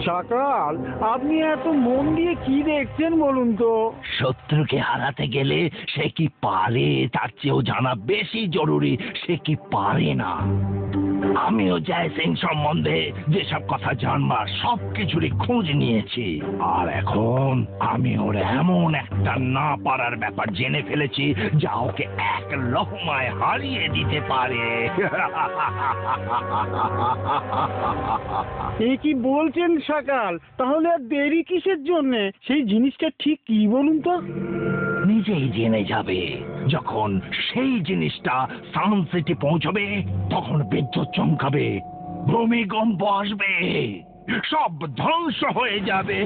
সকাল, আপনি এত মন দিয়ে কি দেখছেন বলুন তো? শত্রুকে হারাতে গেলে সে কি পারে তার চেয়েও জানা বেশি জরুরি সে কি পারে না। আমিও জয় সিং সম্বন্ধে যেসব কথা জানবার সবকিছুরই খোঁজ নিয়েছি, আর এখন আমি ওর এমন একটা না পারার ব্যাপার জেনে ফেলেছি যা ওকে এক লহমায় হারিয়ে দিতে পারে। এ কি বলছেন সকাল? তাহলে আর দেরি কিসের জন্য? সেই জিনিসটা ঠিক কি বলুন তো? নিজেই জেনে যাবে। যখন সেই জিনিসটা সান সিটি পৌঁছবে তখন বিদ্যুৎ চমকাবে, ভূমিকম্প আসবে, সব ধ্বংস হয়ে যাবে।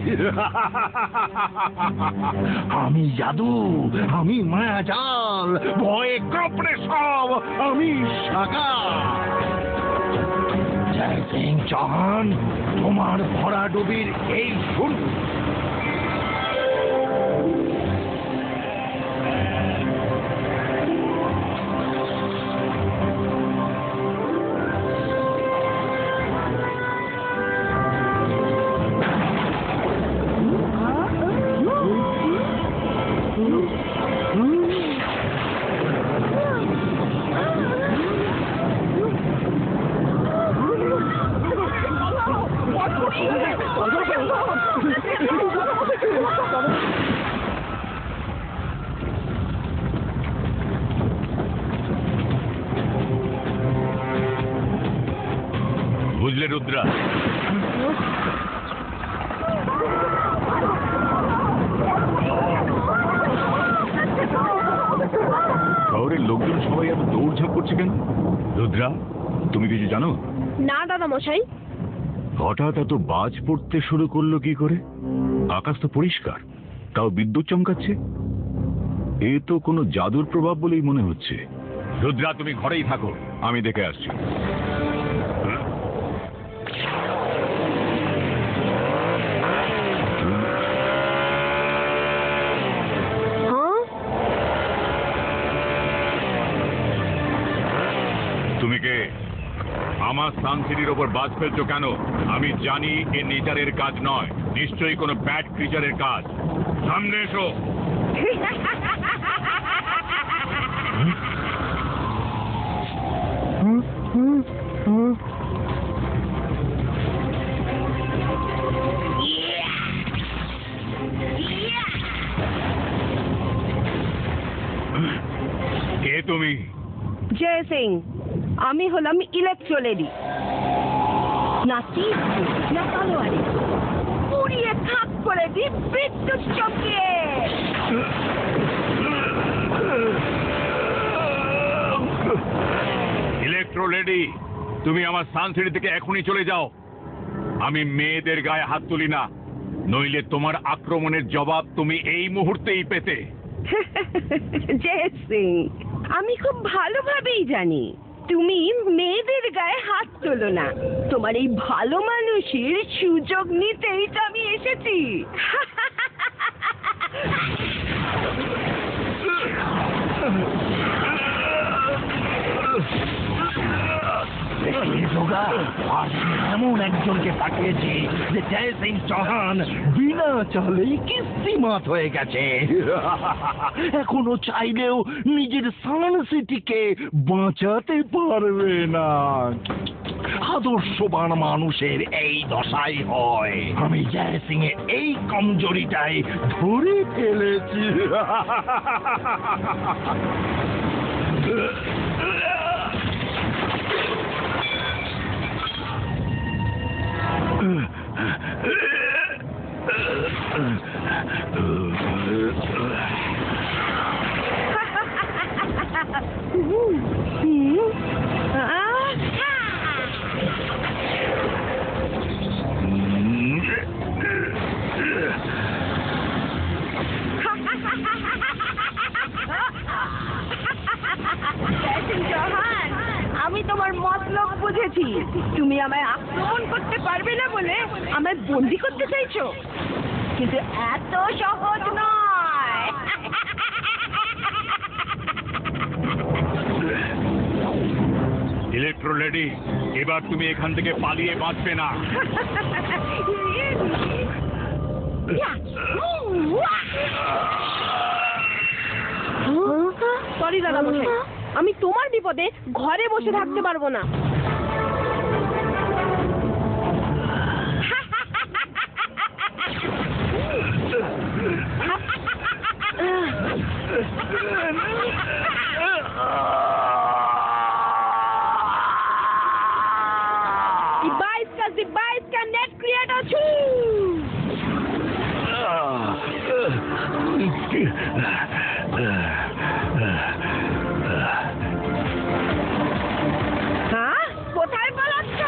আমি জাদু, আমি মায়াজাল, ভয়ে কাঁপড়ে সব আমি শাখা। জয় সিং চৌহান, তোমার ভরাডুবির এই শুরু। বুঝলে রুদ্রা, শহরের লোকজন সবাই এত দৌড়ঝাঁপ করছে কেন? রুদ্রা, তুমি কিছু জানো? না দাদা মশাই। হঠাৎ এত বাজ পড়তে শুরু করলো কি করে? আকাশ তো পরিষ্কার, তাও বিদ্যুৎ চমকাচ্ছে। এ তো কোনো জাদুর প্রভাব বলেই মনে হচ্ছে। রুদ্রা, তুমি ঘরেই থাকো, আমি দেখে আসছি। তুমি কে? আমার সান সিটির ওপর বাজ ফেলছো কেন? আমি জানি এ নেচারের কাজ নয়, নিশ্চয়ই কোনো ব্যাড ক্রিচারের কাজ। সামনে এসো। কে তুমি? জয় সিং, আমি হলাম ইলেকট্রো লেডি। না তীর না তলোয়ারে, পুড়িয়ে থাক করে দি বিদ্যুৎ চমকিয়ে। ইলেকট্রো লেডি, তুমি আমার সান সিটি থেকে এখনই চলে যাও। আমি মেয়েদের গায়ে হাত তুলি না, নইলে তোমার আক্রমণের জবাব তুমি এই মুহূর্তেই পেতে। জয় সিং, আমি খুব ভালোভাবেই জানি তুমি মেয়েদের গায়ে হাত তোলো না। তোমার এই ভালো মানুষের সুযোগ নিতেই তো আমি এসেছি। এমন একজনকে পাঠিয়েছি যে জয় সিং চৌহান বিনা চালেই কিস্তিমাত হয়ে গেছে। এখনো চাইলেও নিজের সান সিটিকে বাঁচাতে পারবে না। আদর্শবান মানুষের এই দশাই হয়। আমি জয় সিং এর এই কমজোরিটাই ধরে ফেলেছি। আমি তোমার মতলব বুঝেছি। তুমি আমায় আক্রমণ করতে পারবে না বলে আমায় বন্দি করতে চাইছো, কিন্তু এত সহজ নয়। মাইক্রো লেডি, এবার তুমি এখান থেকে পালিয়ে বাঁচবে না। সরি দাদা মশাই, আমি তোমার বিপদে ঘরে বসে থাকতে পারবো না। Ibaiska net creator হ্যাঁ, কোথায় পালাচ্ছ?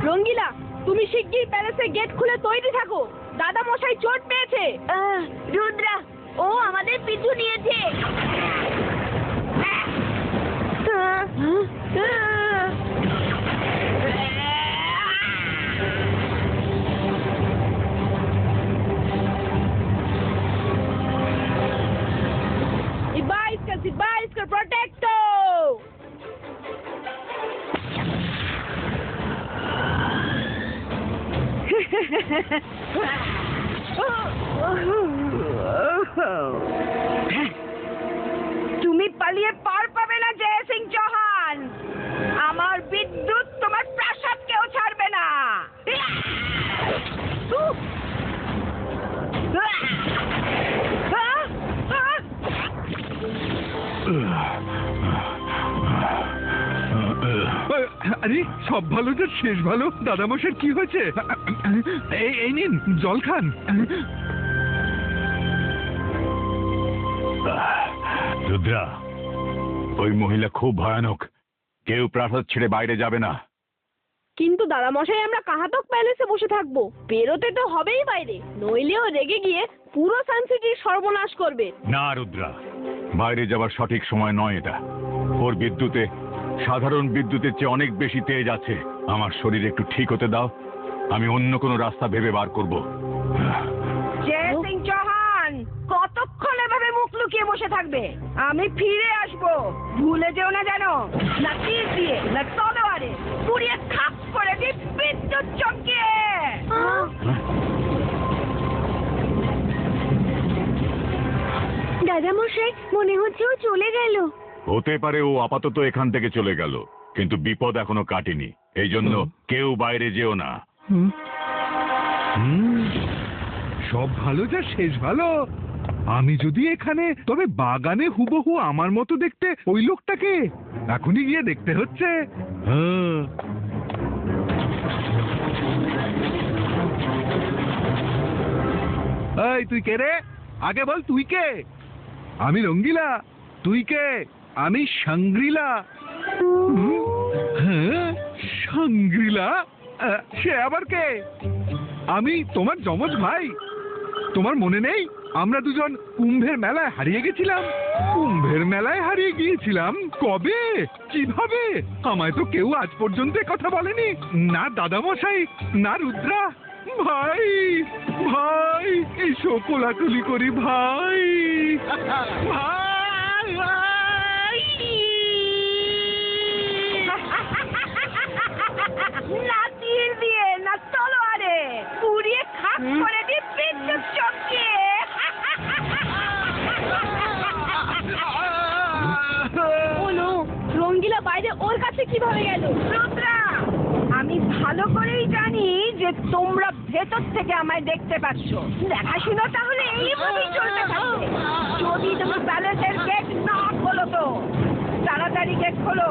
রঙ্গিলা, তুমি শিগগির প্যালেসের গেট খুলে তৈরি থাকো, দাদা মশাই চোট পেয়েছে। রুদ্রা, ও আমাদের পিছু নিয়েছে। Ibaiska protecto. তুমি পালিয়ে পার পাবে না জয় সিং চৌহান, আমার বিদ্যুৎ তোমার প্রাসাদকেও ছাড়বে না। আরে সব ভালো তো শেষ ভালো। দাদামশাই কি হয়েছে? এই নিন জল খান। রুদ্রা, ওই মহিলা খুব ভয়ানক, কেউ প্রাসাদ ছেড়ে বাইরে যাবে না। কিন্তু দাদা মশাই, আমরা কাহাতক প্যালেসে বসে থাকবো, বেরোতে তো হবেই বাইরে, নইলেও রেগে গিয়ে পুরো সানসিটির সর্বনাশ করবে। না রুদ্রা, বাইরে যাবার সঠিক সময় নয় এটা। ওর বিদ্যুতে সাধারণ বিদ্যুতের চেয়ে অনেক বেশি তেজ আছে। আমার শরীর একটু ঠিক হতে দাও, আমি অন্য কোনো রাস্তা ভেবে বার করব। জয় সিং চৌহান, কতক্ষণ এভাবে মুখ লুকিয়ে বসে থাকবে? আমি ফিরে আসবো, ভুলে যেও না যেন। না তীর দিয়ে, না তলোয়ারে, পুড়িয়ে খাপ করে দিই বিদ্যুৎ চমকিয়ে। দাদা মশাই, মনে হচ্ছে ও চলে গেল। হতে পারে ও আপাতত এখান থেকে চলে গেল, কিন্তু বিপদ এখনো কাটেনি। এই জন্য কেউ বাইরে যেও না। সব ভালো যা শেষ ভালো। আমি যদি এখানে, তবে বাগানে হুবহু আমার মতো দেখতে ওই লোকটাকে এখনই গিয়ে দেখতে হচ্ছে। এই তুই কে রে? আগে বল তুই কে? আমি রঙ্গিলা। তুই কে? আমি সাংগ্রিলা। হ্যাঁ, সাংগ্রিলা? সে আবার কে? আমি তোমার যমজ ভাই। তোমার মনে নেই আমরা দুজন কুম্ভের মেলায় হারিয়ে গেছিলাম? কুম্ভের মেলায় হারিয়ে গিয়েছিলাম? কবে, কিভাবে? আমায় তো কেউ আজ পর্যন্ত কথা বলেনি, না দাদামশাই, না রুদ্রা। ভাই, ভাই, এসো কোলাকুলি করি ভাই। ভাই, না তীর দিয়ে, না তলোয়ারে, পুড়িয়ে খাপ করে দিই বিদ্যুৎ চমকিয়ে। রঙ্গিলা বাইরে ওর কাছে কিভাবে গেল? রুদ্রা, আমি ভালো করেই জানি যে তোমরা ভেতর থেকে আমায় দেখতে পাচ্ছ। দেখাশুনো তাহলে এইভাবেই চলতে থাকবে। যদি তুমি প্যালেসের গেট না খোলো তো তাড়াতাড়ি গেট খোলো,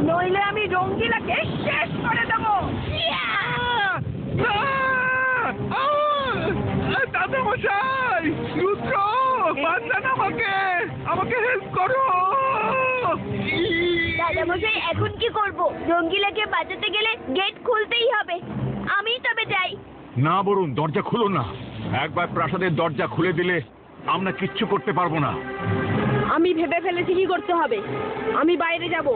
নইলে আমি রঙ্গিলাকে শেষ করে দেবো। দাদামশাই, রুদ্র, বাঁচান আমাকে, আমাকে হেল্প করো। দাদামশাই, এখন কি করব? রঙ্গিলাকে বাঁচাতে গেলে গেট খুলতেই হবে। আমি তবে যাই। না বরুণ, দরজা খুলো না। একবার প্রাসাদের দরজা খুলে দিলে আমরা কিচ্ছু করতে পারবো না। আমি ভেবে ফেলেছি কি করতে হবে। আমি বাইরে যাব।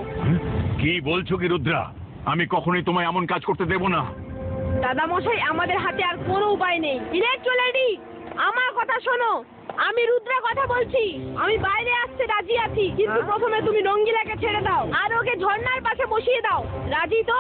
কি বলছো কি রুদ্রা? আমি কখনোই তোমায় এমন কাজ করতে দেব না। দাদামশাই, আমাদের হাতে আর কোনো উপায় নেই। ইলেকট্রো লেডি, আমার কথা শোনো, আমি রুদ্রা কথা বলছি। আমি বাইরে আসতে রাজি আছি, কিন্তু প্রথমে তুমি রঙ্গিলাকে ছেড়ে দাও আর ওকে ঝর্ণার পাশে বসিয়ে দাও। রাজি তো?